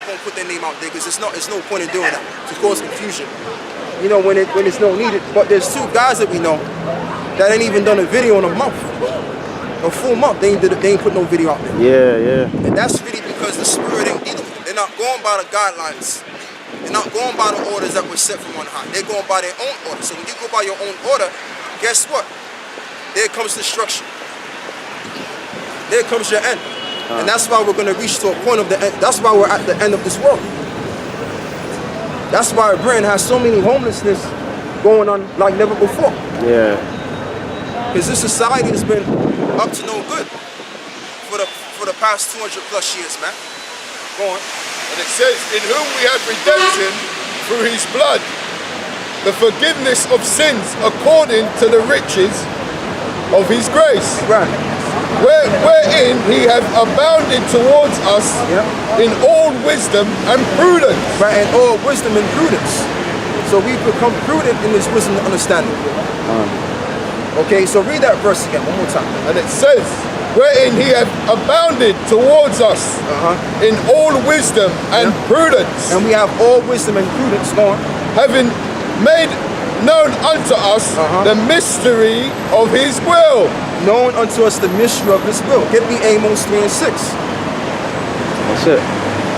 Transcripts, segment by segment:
gonna put their name out there because it's no point in doing that to cause confusion. You know, when it's no needed. But there's two guys that we know that ain't even done a video in a month. A full month, they ain't put no video out there. Yeah. And that's really because the spirit ain't dealing with them. They're not going by the guidelines. They're not going by the orders that were set from on high. They're going by their own order. So when you go by your own order, guess what? There comes destruction. There comes your end. And that's why we're going to reach to a point of the end. That's why we're at the end of this world. That's why Britain has so many homelessness going on like never before. Yeah. Because this society has been up to no good for the past 200 plus years, man. Go on. And it says, in whom we have redemption through his blood, the forgiveness of sins according to the riches of his grace. Right. Wherein he hath abounded towards us in all wisdom and prudence. Right, in all wisdom and prudence. So we've become prudent in this wisdom and understanding. Okay, so read that verse again one more time. And it says, wherein he hath abounded towards us in all wisdom and prudence. And we have all wisdom and prudence, go on. Having made known unto us the mystery of his will. Known unto us the mystery of his will. Get me Amos 3 and 6. That's it.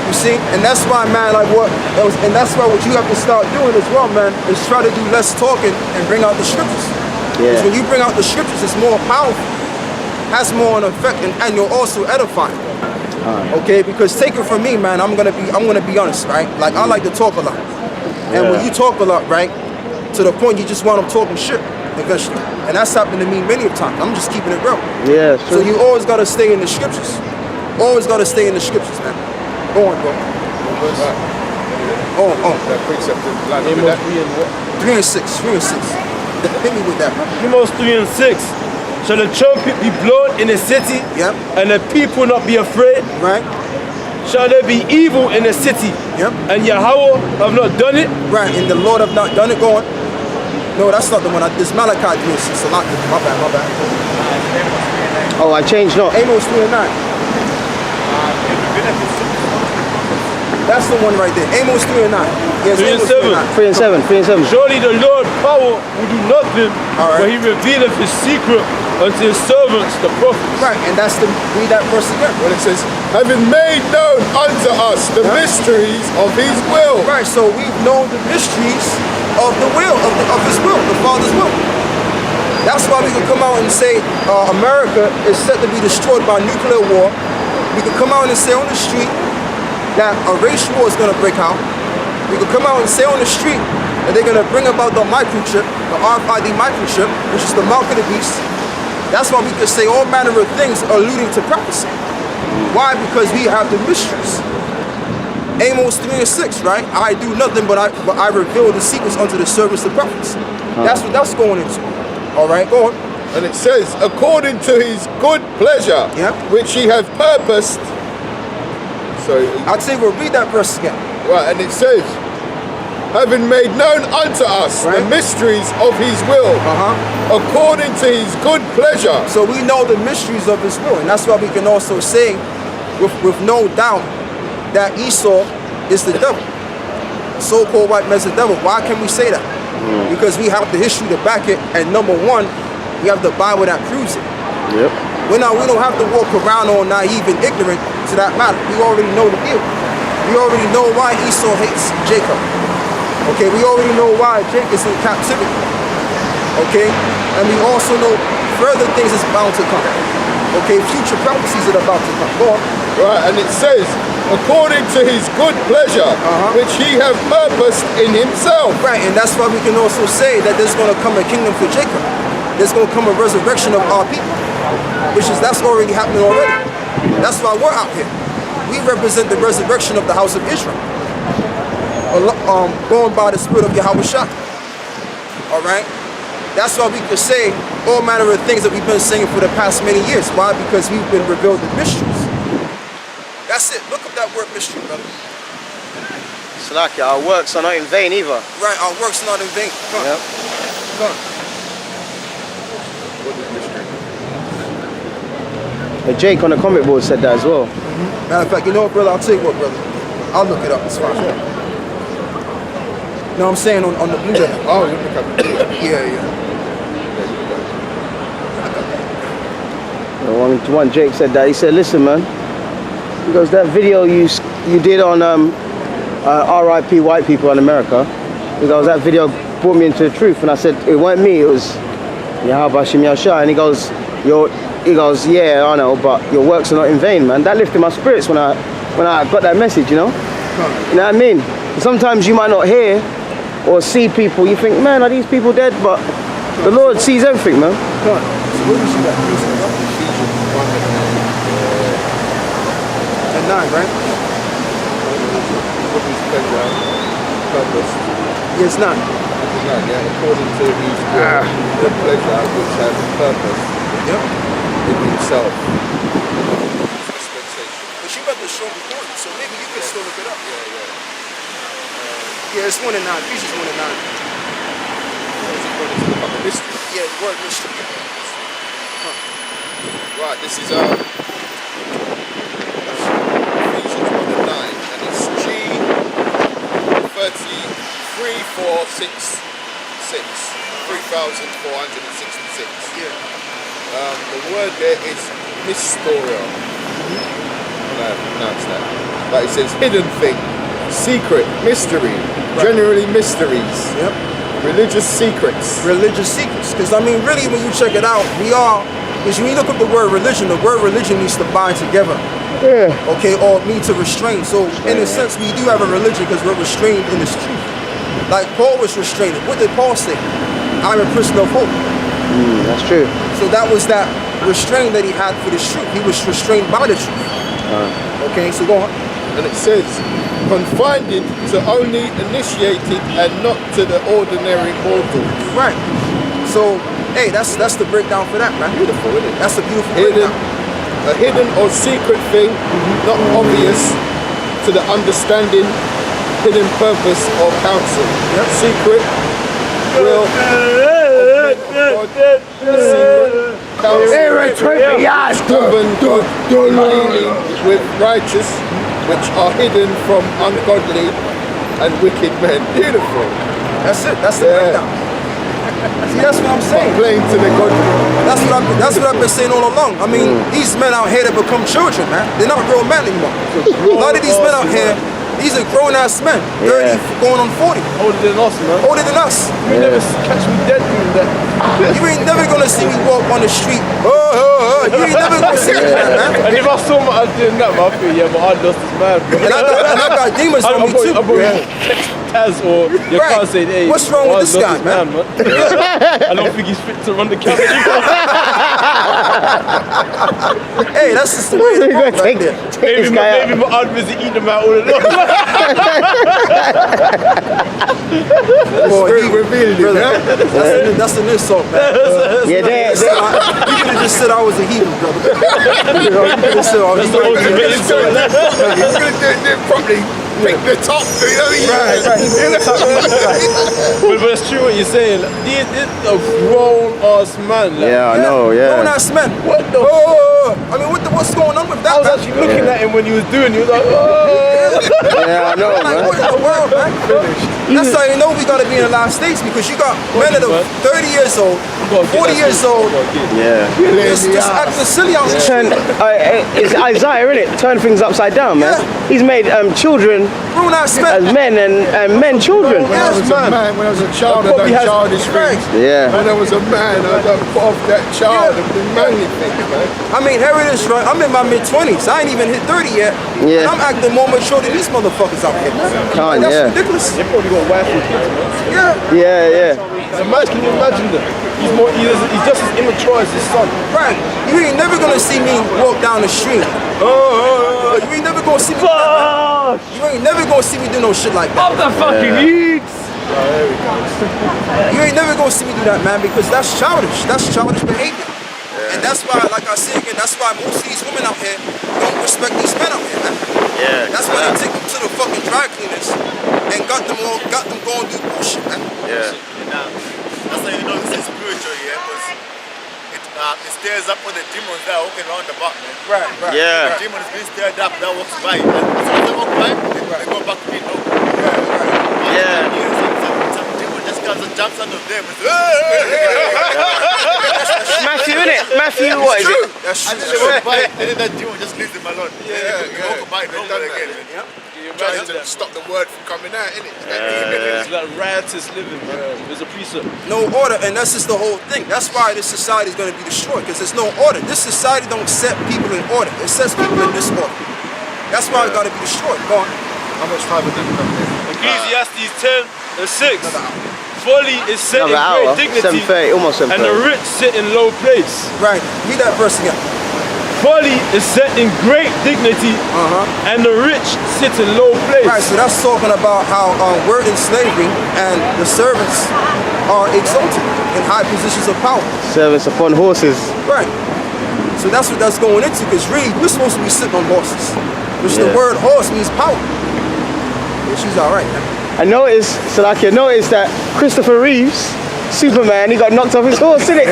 You see? And that's why, man, and that's why what you have to start doing as well, man, is try to do less talking and bring out the scriptures. Because when you bring out the scriptures, it's more powerful, has more an effect, and you're also edifying. Okay, because take it from me, man, I'm gonna be honest, right? Like, I like to talk a lot. And when you talk a lot, right, to the point you just want them talking shit eventually. And that's happened to me many of times. I'm just keeping it real. Yeah, so you always gotta stay in the scriptures. Always gotta stay in the scriptures, man. Go on, bro. That precept is like 3 and 6. Hit me with that. Amos 3 and 6. Shall the trumpet be blown in the city? Yep. And the people not be afraid? Right. Shall there be evil in the city? Yep. And Yahawah have not done it? Right, and the Lord have not done it. Go on. No, that's not the one. This Malachi 3 and 6. So not my bad. Oh, I changed not. Amos 3 and 9. That's the one right there. Amos 3 and 9. Yes, 3 and Amos 7. 3 and 7. Surely the Lord power will do nothing, but he revealeth his secret unto his servants, the prophets. Right, and that's read that verse again. When it says, having made known unto us the mysteries of his will. Right, so we've known the mysteries of the will, of his will, the Father's will. That's why we can come out and say America is set to be destroyed by nuclear war. We can come out and say on the street that a race war is going to break out. We could come out and say on the street that they're going to bring about the microchip, the RFID microchip, which is the mark of the beast. That's why we could say all manner of things alluding to prophecy. Why? Because we have the mysteries. Amos 3 and 6, right? I do nothing but I reveal the secrets unto the servants, the prophets. That's what that's going into. All right, go on. And it says, according to his good pleasure, which he hath purposed. So I'd say we'll read that verse again. Right, and it says, having made known unto us the mysteries of his will, according to his good pleasure. So we know the mysteries of his will, and that's why we can also say with no doubt that Esau is the devil. So-called white man's the devil. Why can we say that? Because we have the history to back it, and number one, we have the Bible that proves it. Yep. We don't have to walk around all naive and ignorant to that matter. We already know the deal. We already know why Esau hates Jacob. Okay, we already know why Jacob is in captivity. Okay, and we also know further things is bound to come. Okay, future prophecies are about to come. Go on. Right, and it says, according to his good pleasure, which he hath purposed in himself. Right, and that's why we can also say that there's going to come a kingdom for Jacob. There's going to come a resurrection of our people, that's already happening already. That's why we're out here. We represent the resurrection of the house of Israel, going by the spirit of Yahawah. All right. That's why we can say all manner of things that we've been saying for the past many years. Why? Because we've been revealed the mysteries. That's it. Look up that word mystery, brother. It's like our works are not in vain either. Right, our works are not in vain. Come on. Come on. Jake on the comment board said that as well. Matter of fact, you know what, brother? I'll tell you what, brother. I'll look it up. It's fine. No, I'm saying on the blue letter. Oh, you look up the blue letter. Yeah. One Jake said that. He said, "Listen, man." He goes, "That video you did on R.I.P. white people in America." He goes, "That video brought me into the truth." And I said, "It weren't me. It was Yahawah Shem Yahshua." And he goes, "Yeah, I know, but your works are not in vain, man." That lifted my spirits when I got that message, you know. You know what I mean? Sometimes you might not hear or see people. You think, man, are these people dead? But the Lord sees everything, man. So where do you see that? And 9, right? Purpose. Yeah, it's 9. Yeah, according to his will, the pleasure which has purpose Yep. in himself. Dispensation. But she got the show recording, so maybe you can still look it up. Yeah. Yeah, it's 1 and 9. Ephesians 1 and 9. According to the fucking mystery. Yeah, the word mystery. Right, this is Ephesians 1 and 9, and it's G 33466 3,466. Yeah. The word there is mystorio. I pronounce that. But it says hidden thing, secret, mystery, generally mysteries. Yep. Religious secrets. Religious secrets. Because, I mean, really, when you check it out, because when you look up the word religion means to bind together. Yeah. Okay, or mean to restrain. So, in a sense, we do have a religion because we're restrained in this truth. Like Paul was restrained. What did Paul say? I'm a prisoner of hope. That's true. So that was that restraint that he had for this truth. He was restrained by the truth. Okay, so go on. And it says, confined it to only initiated and not to the ordinary mortals. Right. So, hey, that's the breakdown for that, man. Beautiful, isn't it? That's a beautiful Hidden, breakdown. a hidden or secret thing, not obvious to the understanding, hidden purpose or counsel. Yep. Secret will of God, secret counsel, governed God, dealing with righteous, which are hidden from ungodly and wicked men. Beautiful. That's it. That's the breakdown. See, that's what I'm saying. Playing to the godly. That's what I've been saying all along. I mean, these men out here that become children, man. They're not real men anymore. A lot of these men out here, these are grown-ass men. 30, going on 40. Older than us, man. Older than us. You never catch me dead doing that. You ain't never gonna see me walk on the street. You ain't never gonna see me, man. And if I saw my dad doing that, man, I feel, yeah, but I lost his man, bro. And I got demons on me too. I Taz or you can't say, hey, what's wrong with this guy, man? I don't think he's fit to run the camera. Hey, that's just the way to go right there. Maybe my aunt was eating them out all along. Boy, that's an insult, man. Yeah, You could have just said I was a heathen, brother. You could have said I was a heathen. You could have done it properly. Pick the top, you know what I mean? But it's true what you're saying. These are grown-ass man. Like, Yeah, I know, yeah. Grown-ass men. What the I mean, what's going on with that, I was man? actually looking at him when he was doing it. He was like, oh. Yeah, I know, Like, man. what in the world, man? That's how you know we gotta be in the last states, because you got men that are 30 years old, 40 years old, Yeah. just acting silly out here. Turn, it's Isaiah, isn't it? Turn things upside down, man. Yeah. He's made children Grown-ass as men. men and men children. When I was a man, when I was a child, I done childish things. Yeah. When I was a man, I done put off that child and the manly thing, man. I mean, here it is, right? I'm in my mid-20s. I ain't even hit 30 yet. Yeah. And I'm acting more mature than these motherfuckers out here. Can't, That's yeah. ridiculous. They probably got wife and kids, man. Yeah. Yeah. Can you imagine that? He's just as immature as his son. Right. You ain't never gonna see me walk down the street. You ain't never gonna see me. You ain't never gonna see me do no shit like that. I'm the fucking eats. You ain't never gonna see me do that, man, because that's childish. That's childish behavior. And that's why, like I say again, that's why most of these women out here don't respect these men out here, man. Yeah. That's why they take them to the fucking dry cleaners and got them going do bullshit, man. Yeah. That's how you know this is spiritual, yeah, because it stirs up all the demons that are walking around the back, man. Right. Yeah. The demon is being stirred up, that walks by. And as soon as they walk by, they go back to being no. Yeah. Some demon just comes and jumps under them. Matthew, innit? Matthew, what is it? That's And then true. they won't bite, and then that demon just leaves them alone. They won't bite no more again. Yeah. Trying to stop the word from coming out, innit? It's like riotous living, man. There's a precept. No order, and that's just the whole thing. That's why this society is going to be destroyed, because there's no order. This society don't set people in order. It sets people in disorder. That's why it's got to be destroyed. Go on. How much time have they come there? Ecclesiastes 10 and 6. Folly is set in Another hour. great dignity, 7:30, almost 7:30. and the rich sit in low place. Right. Read that verse again. Folly is set in great dignity, and the rich sit in low place. Right, so that's talking about how we're in slavery and the servants are exalted in high positions of power. Servants upon horses. Right. So that's what that's going into, because really, we're supposed to be sitting on horses, which the Yeah. word horse means power. Yeah, she's all right, man. I noticed, Salaki, that Christopher Reeves, Superman, he got knocked off his horse, innit?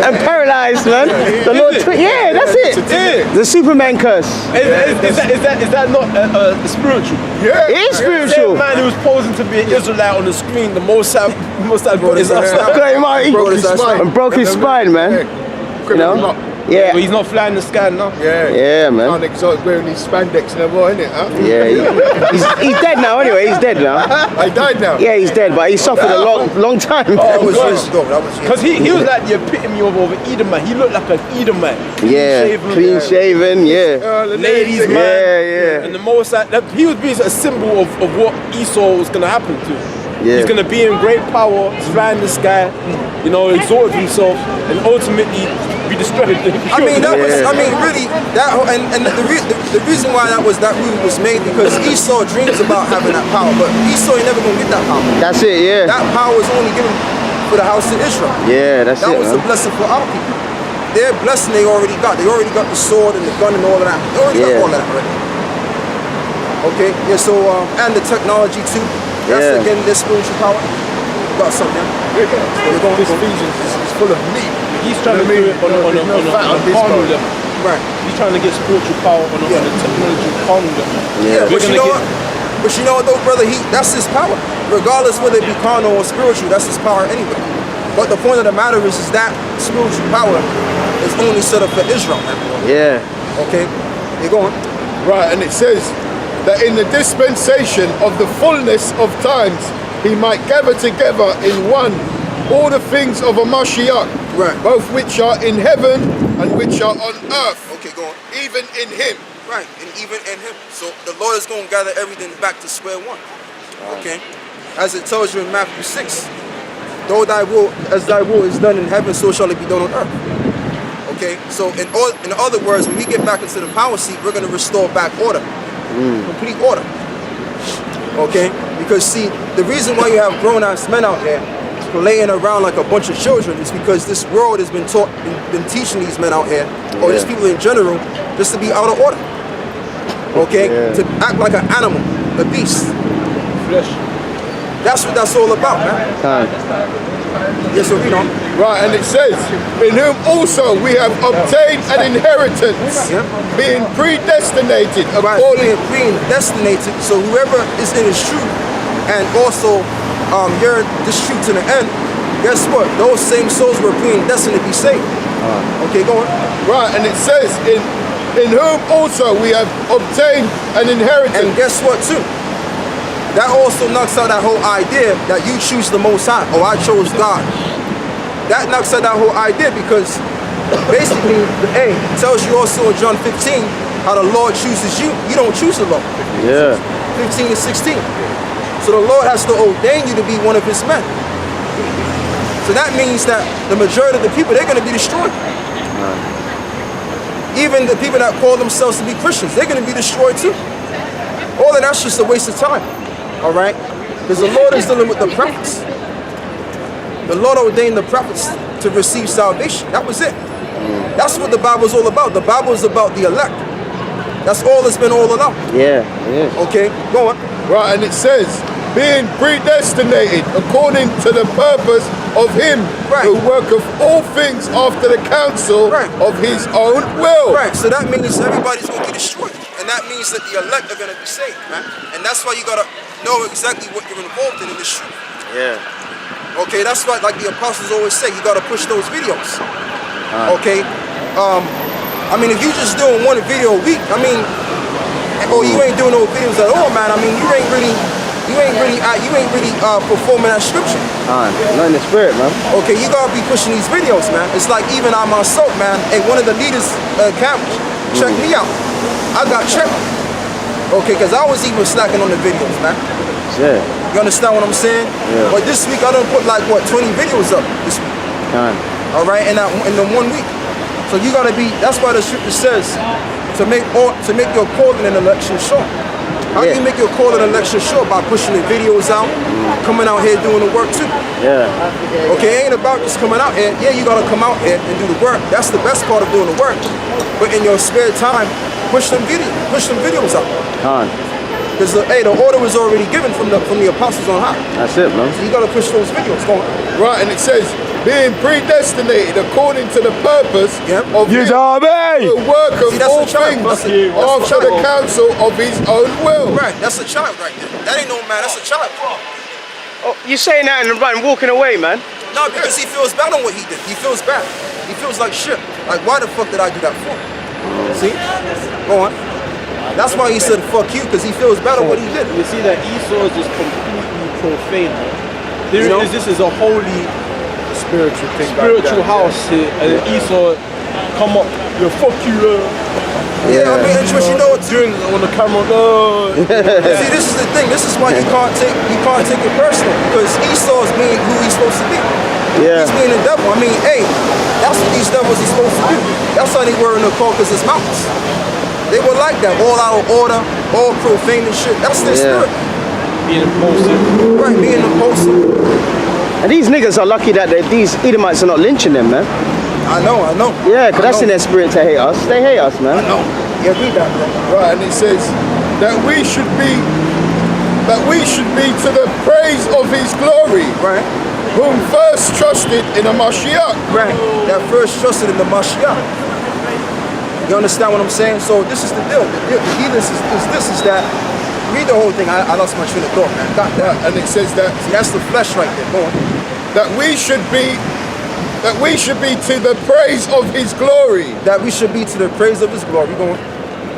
And paralyzed, man. The Lord, yeah, that's it. Yeah. The Superman curse. Is that not spiritual? Yeah. It is Same spiritual. man who was posing to be an Israelite on the screen, the most put his ass down. Got him out, he Broke his spine. and broke his spine, man. You know? But Yeah, he's not flying the sky now. yeah, man. Can't exalt wearing these spandex no more, innit? Huh? Yeah, he's dead now. Anyway, he's dead now. I died now. Yeah, he's dead, but he suffered a long time. That was God. years ago. That was years Because he was like the epitome of an Edomite. He looked like an Edomite. Yeah, clean shaven. Yeah, Ladies, man. yeah. And the most he was being a symbol of what Esau was going to happen to. Yeah. He's going to be in great power, fly in the sky, you know, exalt himself, and ultimately be destroyed. I mean, that was, Yeah. I mean, really, that whole, and the reason why that movie was made, because Esau dreams about having that power, but Esau ain't never gonna get that power. That's it. Yeah, That power is only given for the house of Israel. yeah, that's That it, was a man. blessing for our people. Their blessing they already got. They already got the sword and the gun and all of that. They already Yeah. got all of that already. Okay, yeah, so, and the technology too. That's Yeah. again, their spiritual power. Got something. You're going This Ephesians is full of meat. He's trying to do it on a carnal level. right. He's trying to get spiritual power on a technology carnal level. Yeah, We're but you gonna know get- what? But you know what though, brother? That's his power. Regardless whether it be carnal or spiritual, that's his power anyway. But the point of the matter is that spiritual power is only set up for Israel, man. Yeah, Okay? You're going. Right, and it says that in the dispensation of the fullness of times, he might gather together in one all the things of a Mashiach, Right. both which are in heaven and which are on earth, Okay, go on. even in him. Right, and even in him. So the Lord is going to gather everything back to square one. Okay? As it tells you in Matthew 6, though as thy will is done in heaven, so shall it be done on earth. Okay? So in other words, when we get back into the power seat, we're going to restore back order. Complete order. Okay? Because see, the reason why you have grown-ass men out here playing around like a bunch of children is because this world has been teaching these men out here, or these people in general, just to be out of order. Okay? To act like an animal, a beast. Flesh. That's what that's all about, man. time. Yes, so read on. Right, and it says, in whom also we have obtained an inheritance, Yeah. being predestinated Right, according being destinated, so whoever is in his truth and also hear this truth to the end, guess what? Those same souls were predestined to be saved. Okay, go on. Right, and it says, in whom also we have obtained an inheritance. And guess what too? That also knocks out that whole idea that you choose the Most High, or I chose God. That knocks out that whole idea because basically, it tells you also in John 15 how the Lord chooses you. You don't choose the Lord. Yeah, 15 and 16. So the Lord has to ordain you to be one of his men. So that means that the majority of the people, they're going to be destroyed. Even the people that call themselves to be Christians, they're going to be destroyed too. All of that's just a waste of time. All right? Because the Lord is dealing with the prophets. The Lord ordained the prophets to receive salvation. That was it. That's what the Bible is all about. The Bible is about the elect. That's all it's been all along. yeah, it is. Okay? Go on. Right, and it says, being predestinated according to the purpose of him Right. who worketh all things after the counsel Right. of his own will. Right, so that means everybody's going to be destroyed. And that means that the elect are gonna be saved, man. And that's why you gotta know exactly what you're involved in this truth. Yeah. Okay, that's why, like the apostles always say, you gotta push those videos. Okay? I mean, if you just doing one video a week, I mean, or you ain't doing no videos at all, man. I mean, you ain't really performing that scripture. Not in the spirit, man. Okay, you gotta be pushing these videos, man. It's like even I myself, man, and one of the leaders, Campbell, check me out. I got checked. Okay, because I was even slacking on the videos, man. Yeah. You understand what I'm saying? Yeah. But this week I done put like, what, 20 videos up this week. All right, in the 1 week. So you gotta be, that's why the scripture says to make your calling and election sure. How do you make your calling and election sure? By pushing the videos out, coming out here doing the work too. Yeah. Okay, it ain't about just coming out here. Yeah, you gotta come out here and do the work. That's the best part of doing the work. But in your spare time, push them videos out. Because the order was already given from the apostles on high. That's it, man. So you gotta push those videos. Go on. Right, and it says, being predestinated according to the purpose of his the work of all things after the counsel of his own will. Right, that's a child right there. That ain't no man, that's a child. Oh, you saying that and walking away, man? No, because he feels bad on what he did. He feels bad. He feels like shit. Like, why the fuck did I do that for? See? Go on. That's why he said fuck you, because he feels bad on what he did. You see that Esau is just completely profane. This is a holy Spiritual thing. house here, and Esau come up, fuck you. Yeah, I mean, you know what? Doing on the camera. See, this is the thing. This is why you can't take it personal, because Esau's being who he's supposed to be. Yeah. He's being the devil. I mean, hey, that's what these devils are supposed to do. That's how they were in the Caucasus Mountains. They were like that, all out of order, all profane and shit. That's their spirit. Being impulsive. Right, being impulsive. And these niggas are lucky that these Edomites are not lynching them, man. I know. Yeah, because that's in their spirit to hate us. They hate us, man. I know. Yeah, read that, bro. Right, and it says that we should be to the praise of his glory. Right. Whom first trusted in a Mashiach. Right. That first trusted in the Mashiach. You understand what I'm saying? So this is the deal. The healing is that. Read the whole thing. I lost my train of thought, man. Got that. And it says that. See, that's the flesh right there. Go on. That we should be to the praise of his glory. That we should be to the praise of his glory. Go on.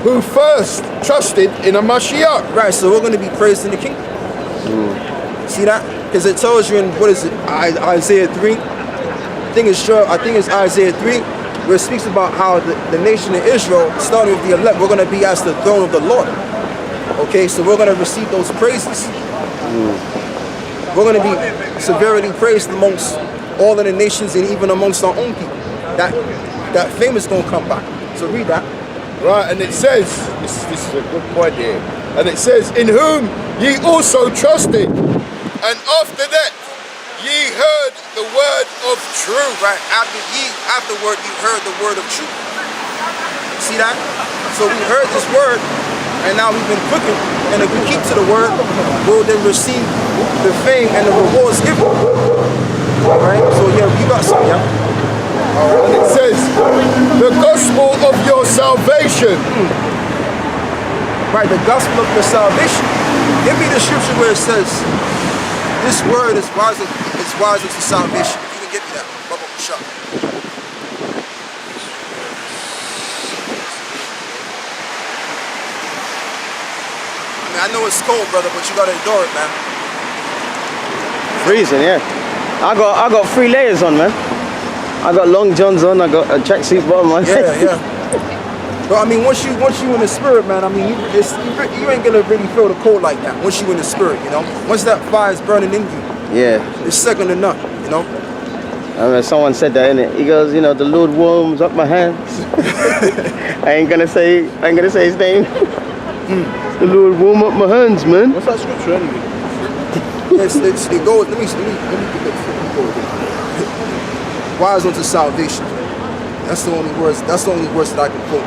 Who first trusted in a Mashiach. Right. So we're going to be praised in the kingdom. See that? Because it tells you in what is it? Isaiah 3. I think it's Isaiah 3, where it speaks about how the nation of Israel, starting with the elect, we're going to be as the throne of the Lord. Okay, so we're going to receive those praises. We're going to be severely praised amongst all of the nations and even amongst our own people. That fame is going to come back. So read that. Right, and it says, this is a good point here, and it says, in whom ye also trusted, and after that ye heard the word of truth. Right, afterward you heard the word of truth. See that? So we heard this word, and now we've been cooking, and if we keep to the word, we'll then receive the fame and the rewards given. Alright, so yeah, you got some, yeah? And it says, the gospel of your salvation. Right, the gospel of your salvation. Give me the scripture where it says, this word is wise unto salvation. If you can give me that, Bubba Shop. I know it's cold, brother, but you gotta endure it, man. Freezing, yeah. I got 3 layers on, man. I got long johns on. I got a tracksuit bottom on. Yeah. But I mean, once you in the spirit, man, I mean, you ain't gonna really feel the cold like that. Once you in the spirit, you know. Once that fire is burning in you, yeah, it's second to none, you know. I mean, someone said that, innit? He goes, you know, the Lord warms up my hands. I ain't gonna say his name. The Lord warm up my hands, man. What's that scripture anyway? It goes. Let me get that. Wise unto salvation. That's the only words. That's the only words that I can quote.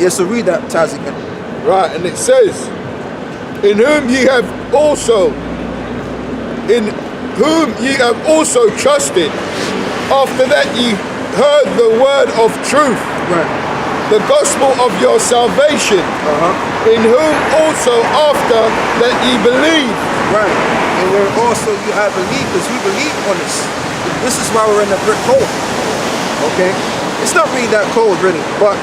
Yeah. So read that, Taz, again. Right, and it says, in whom ye have also trusted. After that ye heard the word of truth. Right. the gospel of your salvation, in whom also after that ye believe. Right. And we're also, you have believed, because we believe on this. This is why we're in the brick cold. Okay? It's not really that cold, really, but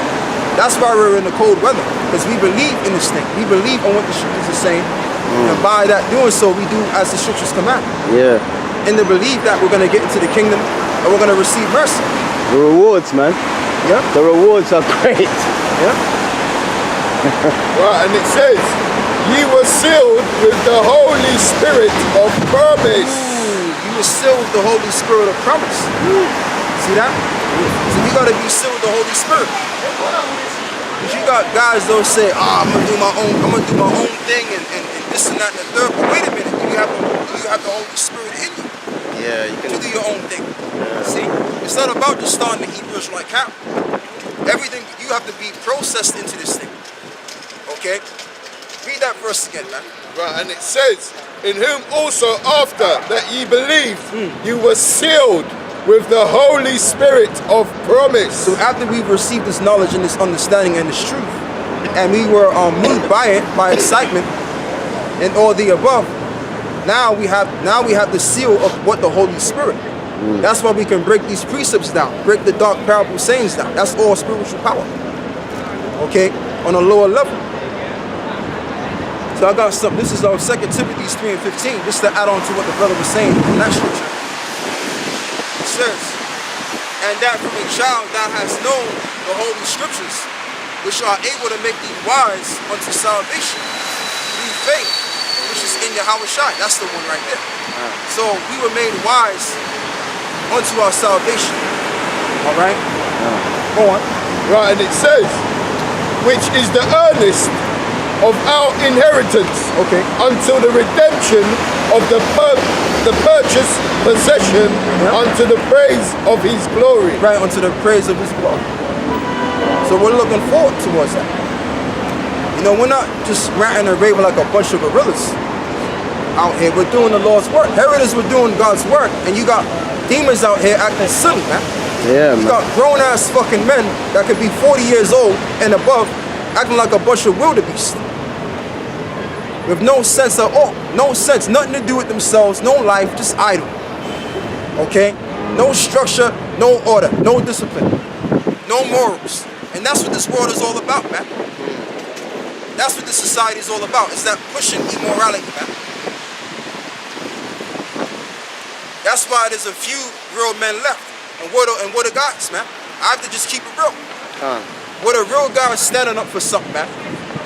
that's why we're in the cold weather, because we believe in this thing. We believe on what the scriptures are saying, and by that doing so, we do as the scriptures command. Yeah. In the belief that we're going to get into the kingdom, and we're going to receive mercy. The rewards, man. Yeah. The rewards are great. Yeah. Right, and it says, ye were sealed with the Holy Spirit of promise. Ooh, you were sealed with the Holy Spirit of promise. See that? So you got to be sealed with the Holy Spirit. Because you got guys that'll say, I'm gonna do my own thing and this and that and the third. But wait a minute, do you have the Holy Spirit in you? Yeah, you can To do your own thing. See? It's not about just starting the Hebrew Israelite camp. Everything, you have to be processed into this thing. Okay? Read that verse again, man. Right, and it says, in whom also after that ye believed, you were sealed with the Holy Spirit of promise. So after we've received this knowledge and this understanding and this truth, and we were moved by it, by excitement, and all the above, now we have the seal of what the Holy Spirit. That's why we can break these precepts down, break the dark parable sayings down. That's all spiritual power. Okay, on a lower level. So I got something. This is 2 Timothy 3:15, just to add on to what the brother was saying in that scripture. It says, and that from a child thou hast known the holy scriptures, which are able to make thee wise unto salvation through faith, which is in Yahawah. That's the one right there. So we were made wise unto our salvation. All right? Go on. Right, and it says, which is the earnest of our inheritance, Okay. until the redemption of the purchased possession, unto the praise of his glory. Right, unto the praise of his glory. So we're looking forward towards that. You know, we're not just ranting and raving like a bunch of gorillas out here. We're doing the Lord's work. Here it is, we're doing God's work, and you got demons out here acting silly, man. Yeah, You man. got grown-ass fucking men that could be 40 years old and above acting like a bunch of wildebeest. With no sense at all. No sense, nothing to do with themselves, no life, just idle. Okay? No structure, no order, no discipline, no morals. And that's what this world is all about, man. That's what this society is all about. It's that pushing immorality, man. That's why there's a few real men left. And what are guys, man? I have to just keep it real. What a real guy is standing up for something, man.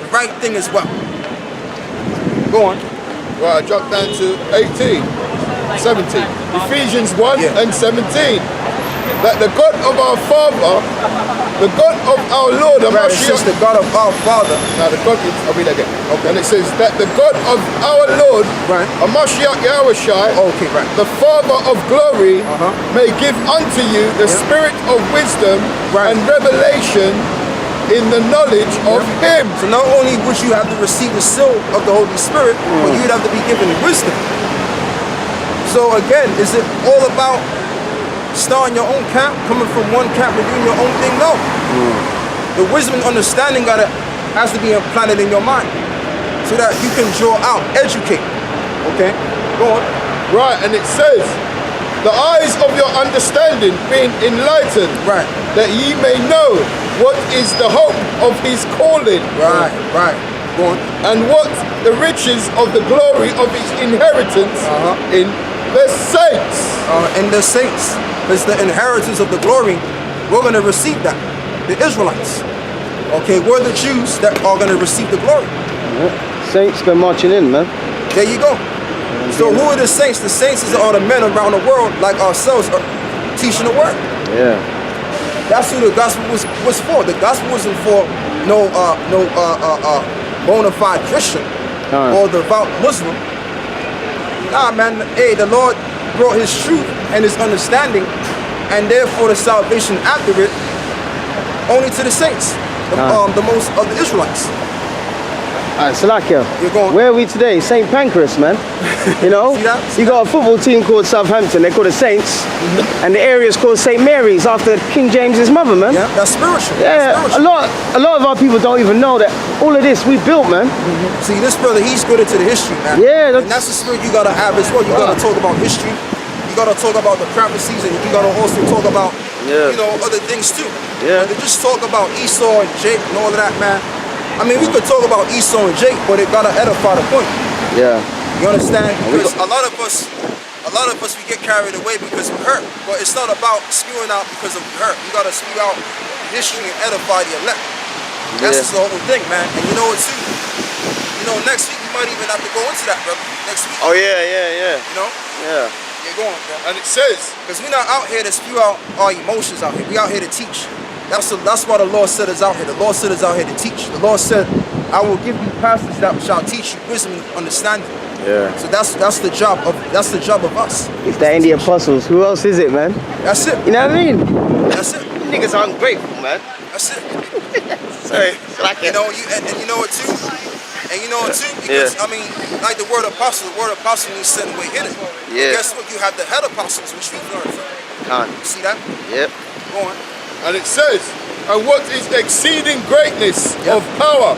The right thing as well. Go on. Right, I dropped down to 18, 17. Ephesians 1 and 17. That the God of our Father, the God of our Lord, Right, it says the God of our Father. now the God, I'll read that again. Okay. And it says that the God of our Lord, Right. Mashiach Yahawah, Okay, right. the Father of glory, may give unto you the spirit of wisdom Right. and revelation in the knowledge of him. So not only would you have to receive the seal of the Holy Spirit, but you'd have to be given wisdom. So again, is it all about starting your own camp, coming from one camp and doing your own thing? No. The wisdom and understanding has to be implanted in your mind so that you can draw out, educate. Okay? Go on. Right, and it says, the eyes of your understanding being enlightened, Right. that ye may know what is the hope of his calling, Right. Go on. and what the riches of the glory of his inheritance in the saints. And the saints, it's the inheritance of the glory. We're going to receive that. The Israelites. Okay, we're the Jews that are going to receive the glory. Saints go marching in, man. There you go. So who are the saints? The saints are the men around the world like ourselves are teaching the word. Yeah. That's who the gospel was for. The gospel wasn't for no bona fide Christian or devout Muslim. Nah, man. Hey, the Lord brought his truth and his understanding, and therefore the salvation after it only to the saints, the most of the Israelites. Salakia, You're going. where are we today? St. Pancras, man. You know, See that? See you got a football team called Southampton. They're called the Saints, and the area is called St. Mary's after King James's mother, man. Yeah, that's spiritual. Yeah, That's a spiritual. lot of our people don't even know that all of this we built, man. See, this brother, he's good into the history, man. Yeah, and that's the spirit you gotta have as well. You gotta talk about history. You gotta talk about the prophecies, and you gotta also talk about, you know, other things too. Yeah. But to just talk about Esau and Jake and all of that, man. I mean, we could talk about Esau and Jake, but it gotta edify the point. Yeah. You understand? Because a lot of us, we get carried away because we hurt. But it's not about spewing out because of hurt. You gotta spew out history and edify the elect. That's just the whole thing, man. And you know what too? You know, next week we might even have to go into that, brother. Next week. Oh yeah, yeah, yeah. You know? Yeah. You're going, bro. And it says, Because we're not out here to spew out our emotions out here. We out here to teach. That's why the Lord said us out here. The Lord said us out here to teach. The Lord said, I will give you pastors that shall teach you wisdom and understanding. Yeah. So that's the job of us. If that ain't the apostles, who else is it, man? That's it. You know what I mean? That's it. Niggas are ungrateful, man. That's it. Sorry. You know, and you know what too? And you know what too? Because I mean, like the word apostle means sent away hidden. Yeah. But guess what? You have the head apostles, which we've learned from. Can't. You see that? Yep. Go on. and it says, and what is exceeding greatness of power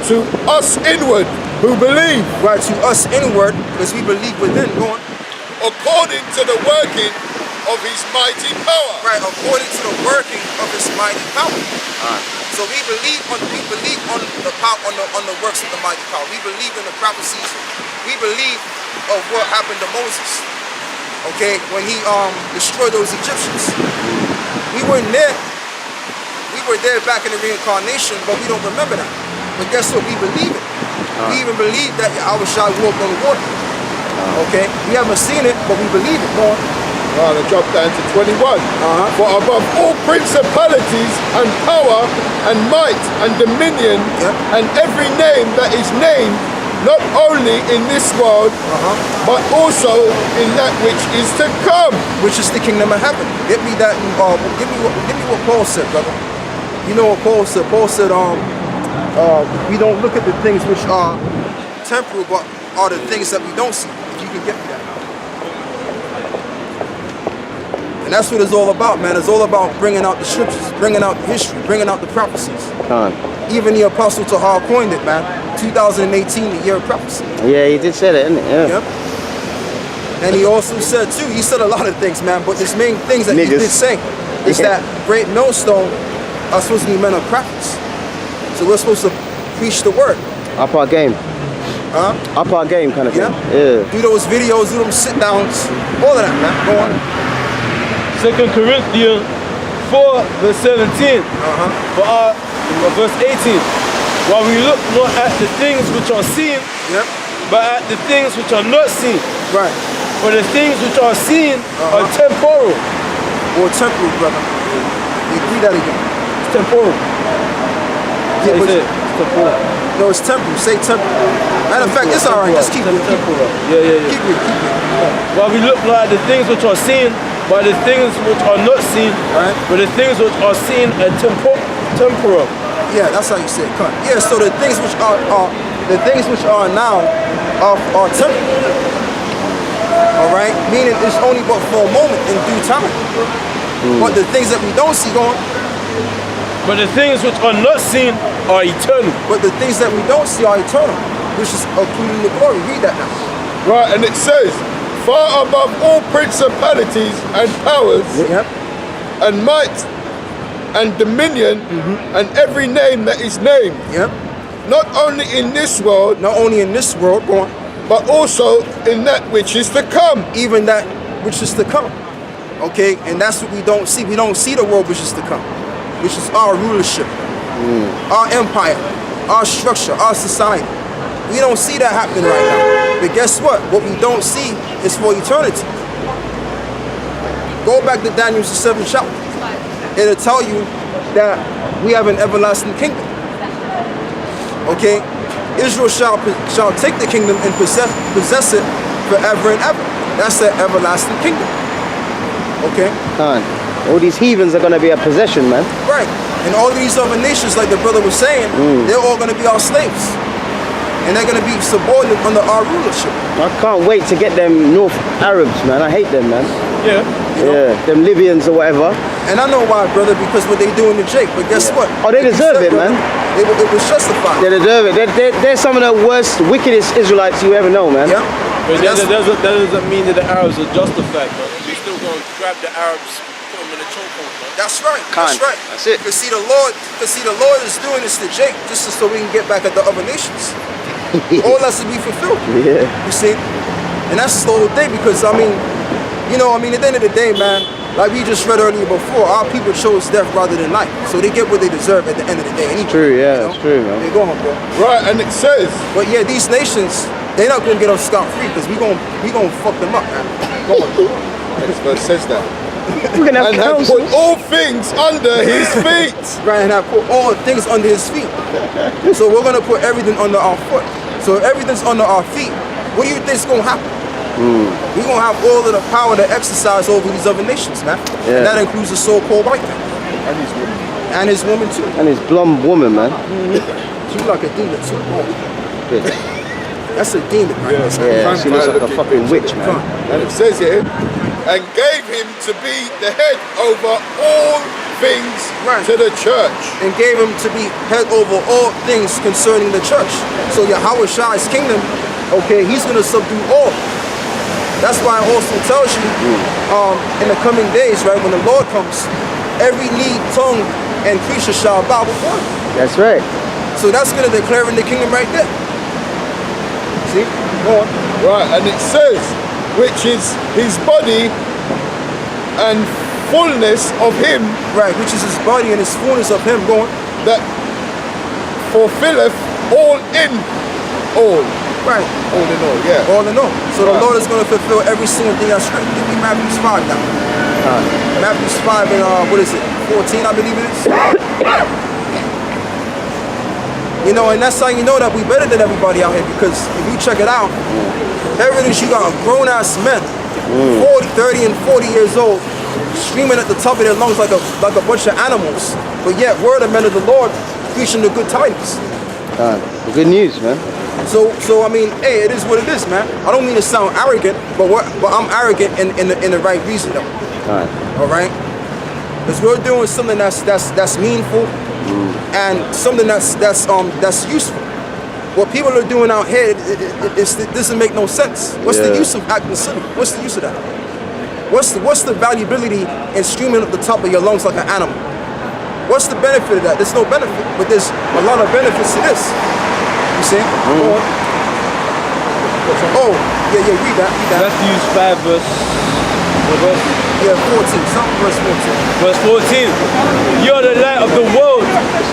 to us inward who believe. Right, to us inward, because we believe within. Go on. According to the working of his mighty power. Right, according to the working of his mighty power. So we believe on the power, on the works of the mighty power. We believe in the prophecies. We believe of what happened to Moses. Okay, when he destroyed those Egyptians. We weren't there. We were there back in the reincarnation, but we don't remember that. But guess what? We believe it. We even believe that Yahawah walked on the water. Okay, we haven't seen it, but we believe it. Go on. Well, I drop down to 21. For above all principalities and power and might and dominion and every name that is named, not only in this world, but also in that which is to come, which is the kingdom of heaven. Give me that. Give me what Paul said, brother. You know what Paul said? Paul said, we don't look at the things which are temporal, but are the things that we don't see. If you can get me that. And that's what it's all about, man. It's all about bringing out the scriptures, bringing out the history, bringing out the prophecies. Even the Apostle Tahar coined it, man. 2018, the year of prophecy. Yeah, he did say that, didn't he? Yeah. Yep. And he also said, too, he said a lot of things, man, but this main things that he did say is that great millstone are supposed to be men of prophets. So we're supposed to preach the word. Up our game. Up our game kind of thing. Yeah. Do those videos, do them sit downs, all of that, man. Go on. 2 Corinthians 4 verse 17. Verse 18. While we look not at the things which are seen, but at the things which are not seen. Right. For the things which are seen are temporal. Or temporal, brother. Read that again. It's temporal. Yeah, but it's temporal. No, it's temporal. Say temporal. Matter of fact, it's all right. Just keep it. Temporal. Yeah. Keep it. While we look not at the things which are seen, but the things which are not seen, but the things which are seen are temporal. Yeah, that's how you say it. Cut. Yeah, so the things which are now are temporal. All right, meaning it's only but for a moment in due time. But the things that we don't see going. But the things which are not seen are eternal. But the things that we don't see are eternal, which is including the glory. Read that now. Right, and it says, far above all principalities and powers and might and dominion and every name that is named. Not only in this world. Not only in this world, go on. But also in that which is to come. Even that which is to come. Okay, and that's what we don't see. We don't see the world which is to come, which is our rulership, our empire, our structure, our society. We don't see that happening right now. But guess what? What we don't see is for eternity. Go back to Daniel's 7th chapter. It'll tell you that we have an everlasting kingdom. Okay? Israel shall take the kingdom and possess it forever and ever. That's the everlasting kingdom. Okay? All these heathens are going to be a possession, man. Right. And all these other nations, like the brother was saying, they're all going to be our slaves. And they're going to be subordinate under our rulership. I can't wait to get them North Arabs, man. I hate them, man. Yeah. Yeah, them Libyans or whatever. And I know why, brother, because what they doing to Jake. But guess what? Oh, they Like you deserve said, it, man. It was justified. They deserve it. They're some of the worst, wickedest Israelites you ever know, man. Yeah. But And that doesn't mean that the Arabs are justified, man. We still going to grab the Arabs, put them in a chokehold, man. That's right. Can't. That's right. That's it. Because see, the Lord is doing this to Jake just so we can get back at the other nations. All has to be fulfilled. Yeah. You see? And that's the whole thing because, I mean, at the end of the day, man, like we just read earlier before, our people chose death rather than life. So they get what they deserve at the end of the day. Anyway, True, yeah, that's true, man. Hey, go on, bro. Right, and it says, But yeah, these nations, they're not going to get us scot-free because we gonna fuck them up, man. Go on. next verse says that, We're gonna have and have council. put all things under his feet. Right, and I put all things under his feet. So we're gonna put everything under our foot. So if everything's under our feet, what do you think's gonna happen? We're gonna have all of the power to exercise over these other nations, man. Yeah. And that includes the so-called white man. And his woman. And his woman too. And his blonde woman, man. She like a demon too. Good. That's a demon, right? Yeah, she looks like a fucking witch, man. And it says here, and gave him to be the head over all things Right. to the church. And gave him to be head over all things concerning the church. So Yahawah Shai's kingdom, okay, he's gonna subdue all. That's why it also tells you in the coming days, right, when the Lord comes, every knee, tongue, and creature shall bow before him. That's right. So that's gonna declare in the kingdom right there. See? Go on. Right, and it says, which is his body and fullness of him Right, which is his body and his fullness of him. Go on. that fulfilleth all in all. Right. All in all, yeah. All in all. So the Right. Lord is going to fulfill every single thing that's written. Give me Matthew 5 now. Matthew 5 and what is it? 14, I believe it is. And that's how you know that we better than everybody out here, because if you check it out, evidence you got grown ass men, 40, 30 and 40 years old, screaming at the top of their lungs like a bunch of animals. But yet we're the men of the Lord preaching the good tidings. Good news, man. So I mean, hey, it is what it is, man. I don't mean to sound arrogant, but I'm arrogant in the right reason though. All right, because we're doing something that's meaningful and something that's useful. What people are doing out here, it doesn't make no sense. What's the use of acting silly? What's the use of that? What's the valuability in screaming at the top of your lungs like an animal? What's the benefit of that? There's no benefit, but there's a lot of benefits to this. You see? Oh, yeah, read that. Matthew 5 verse 14, something verse 14. Verse 14. You are the light of the world,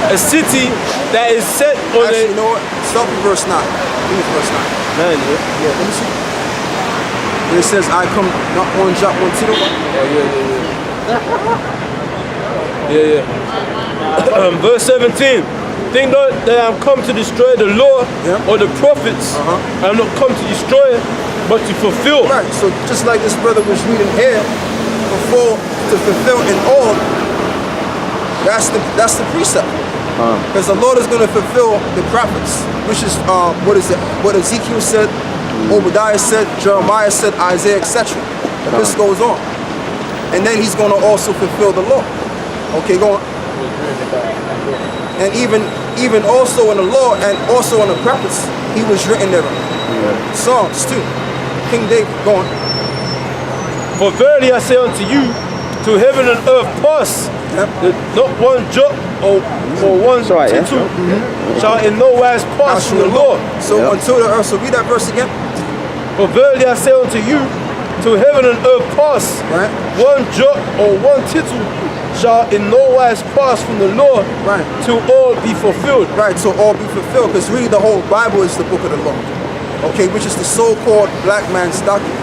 a city that is set on Actually, you a... know what? Start from verse 9. Read verse 9. Man, yeah. Yeah, let me see. Where it says, I come not one jot, one tittle. Yeah. Verse 17. Think not that I am come to destroy the law or the prophets. I am not come to destroy, but to fulfill. Right, so just like this brother was reading here, before to fulfill in all, that's the precept. Because the Lord is going to fulfill the prophets, which is what Ezekiel said, Obadiah said, Jeremiah said, Isaiah, etc. And this goes on. And then he's going to also fulfill the law. Okay, go on. And even also in the law and also in the prophets, he was written there. Psalms too. King David, go on. For verily I say unto you, to heaven and earth pass, that not one jot or one tittle shall in no wise pass from the law. So until the earth, so read that verse again. For verily I say unto you, to heaven and earth pass, one jot or one tittle shall in no wise pass from the law, till all be fulfilled. Right, so all be fulfilled, because really the whole Bible is the book of the law. Okay, which is the so-called black man's document.